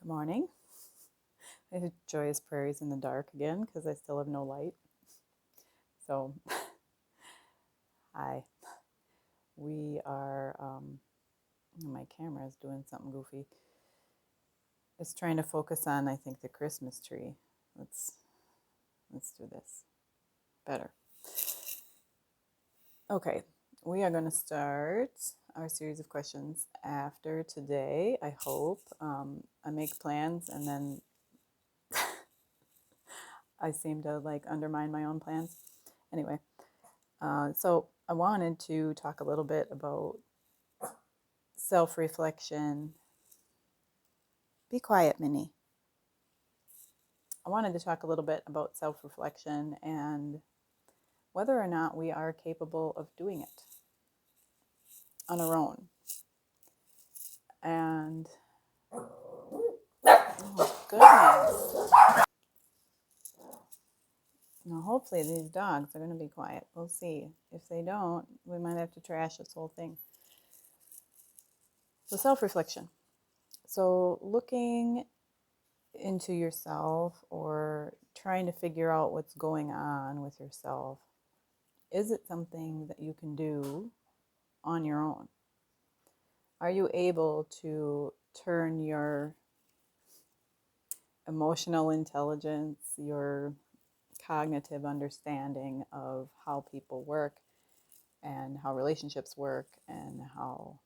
Morning. I have joyous prairies in the dark again because I still have no light. So, hi. We are, my camera is doing something goofy. It's trying to focus on, I think, the Christmas tree. Let's do this better. Okay, we are going to start our series of questions after today. I hope I make plans and then I seem to undermine my own plans. Anyway, so I wanted to talk a little bit about self-reflection. Be quiet, Minnie. I wanted to talk a little bit about self-reflection and whether or not we are capable of doing it on our own. And oh goodness. Now hopefully these dogs are going to be quiet. We'll see. If they don't, we might have to trash this whole thing. So self-reflection. So looking into yourself or trying to figure out what's going on with yourself. Is it something that you can do on your own? Are you able to turn your emotional intelligence, your cognitive understanding of how people work and how relationships work and how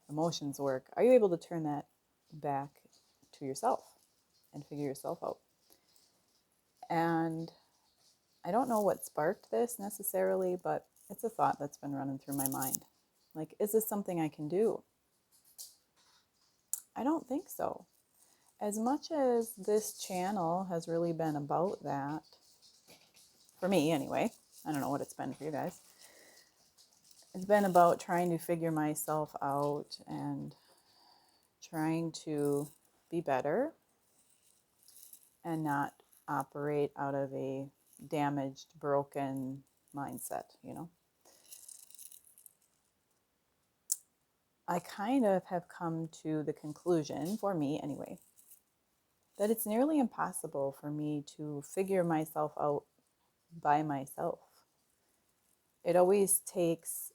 emotions work, are you able to turn that back to yourself and figure yourself out? And I don't know what sparked this necessarily, but it's a thought that's been running through my mind. Like, is this something I can do? I don't think so. As much as this channel has really been about that, for me anyway, I don't know what it's been for you guys. It's been about trying to figure myself out and trying to be better and not operate out of a damaged, broken mindset, you know? I kind of have come to the conclusion, for me anyway, that it's nearly impossible for me to figure myself out by myself. It always takes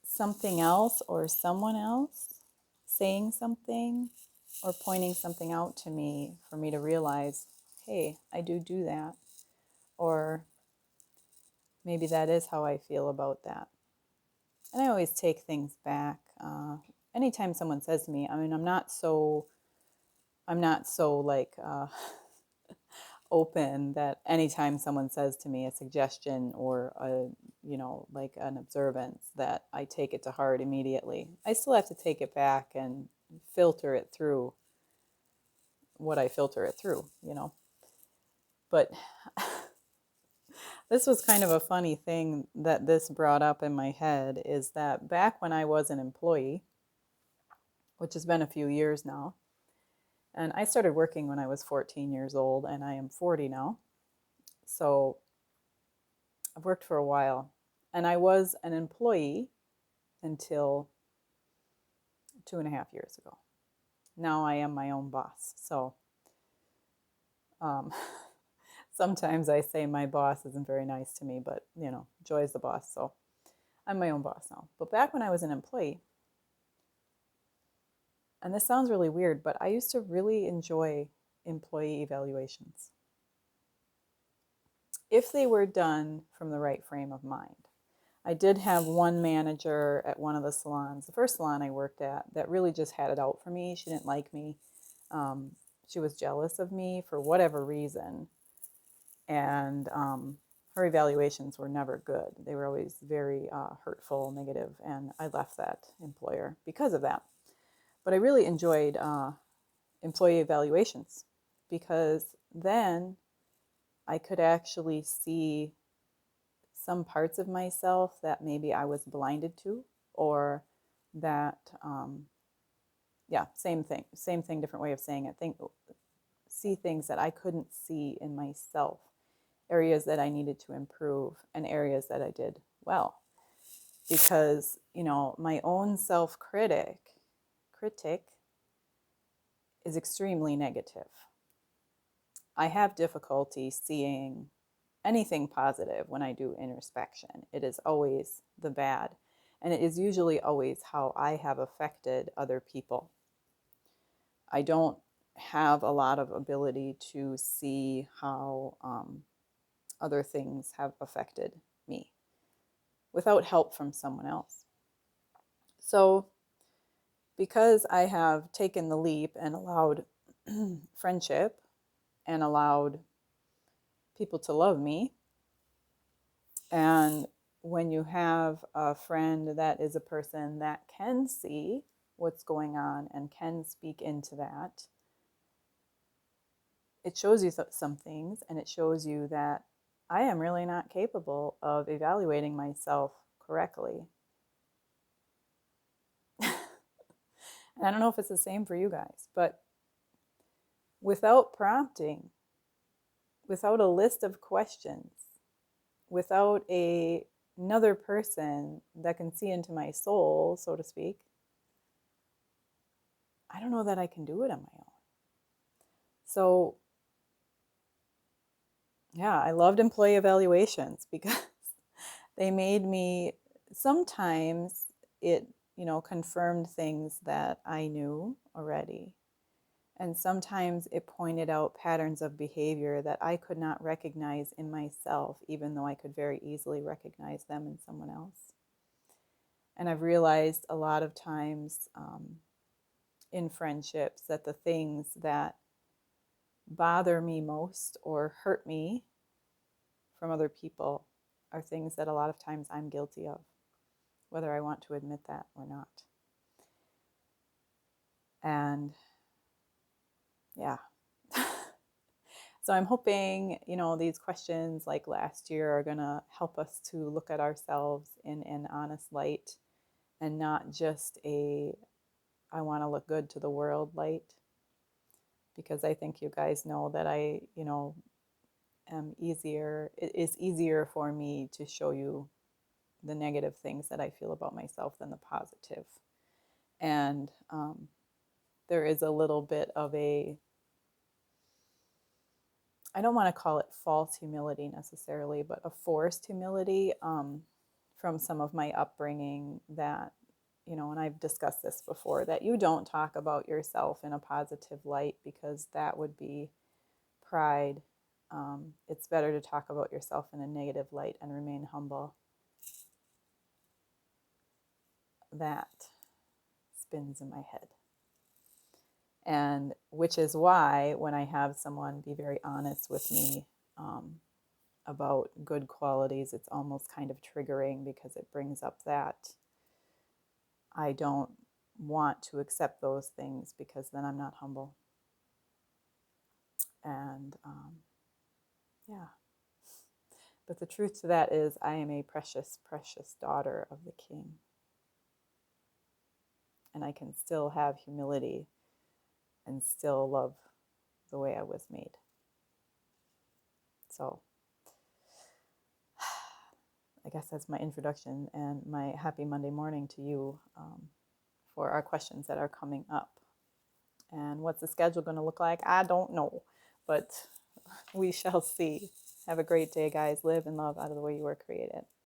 something else or someone else saying something or pointing something out to me for me to realize, hey, I do that. Or maybe that is how I feel about that. And I always take things back. Anytime someone says to me, I mean, I'm not so open that anytime someone says to me a suggestion or an observance, that I take it to heart immediately. I still have to take it back and filter it through what I filter it through, you know. But this was kind of a funny thing that this brought up in my head, is that back when I was an employee, which has been a few years now, and I started working when I was 14 years old, and I am 40 now. So I've worked for a while, and I was an employee until 2.5 years ago. Now I am my own boss. So sometimes I say my boss isn't very nice to me, but you know, Joy's the boss, so I'm my own boss now. But back when I was an employee, and this sounds really weird, but I used to really enjoy employee evaluations if they were done from the right frame of mind. I did have one manager at one of the salons, the first salon I worked at, that really just had it out for me. She didn't like me. She was jealous of me for whatever reason. And her evaluations were never good. They were always very hurtful, negative, and I left that employer because of that. But I really enjoyed employee evaluations because then I could actually see some parts of myself that maybe I was blinded to, or that, same thing, different way of saying it. See things that I couldn't see in myself, areas that I needed to improve, and areas that I did well. Because, you know, my own self-critic is extremely negative. I have difficulty seeing anything positive when I do introspection. It is always the bad, and it is usually always how I have affected other people. I don't have a lot of ability to see how other things have affected me without help from someone else. So, because I have taken the leap and allowed friendship and allowed people to love me, and when you have a friend that is a person that can see what's going on and can speak into that, it shows you some things, and it shows you that I am really not capable of evaluating myself correctly. And I don't know if it's the same for you guys, but without prompting, without a list of questions, without another person that can see into my soul, so to speak, I don't know that I can do it on my own. So, yeah, I loved employee evaluations because they made me, sometimes it, confirmed things that I knew already. And sometimes it pointed out patterns of behavior that I could not recognize in myself, even though I could very easily recognize them in someone else. And I've realized a lot of times in friendships that the things that bother me most or hurt me from other people are things that a lot of times I'm guilty of, whether I want to admit that or not. And yeah. So I'm hoping, these questions like last year are going to help us to look at ourselves in an honest light and not just I want to look good to the world light. Because I think you guys know that I, it is easier for me to show you the negative things that I feel about myself than the positive. And there is a little bit of I don't want to call it false humility necessarily, but a forced humility from some of my upbringing that, and I've discussed this before, that you don't talk about yourself in a positive light because that would be pride. It's better to talk about yourself in a negative light and remain humble. That spins in my head. And which is why when I have someone be very honest with me about good qualities, it's almost kind of triggering because it brings up that I don't want to accept those things because then I'm not humble. And yeah. But the truth to that is I am a precious, precious daughter of the King. And I can still have humility and still love the way I was made. So I guess that's my introduction and my happy Monday morning to you for our questions that are coming up. And what's the schedule going to look like? I don't know, but we shall see. Have a great day, guys. Live and love out of the way you were created.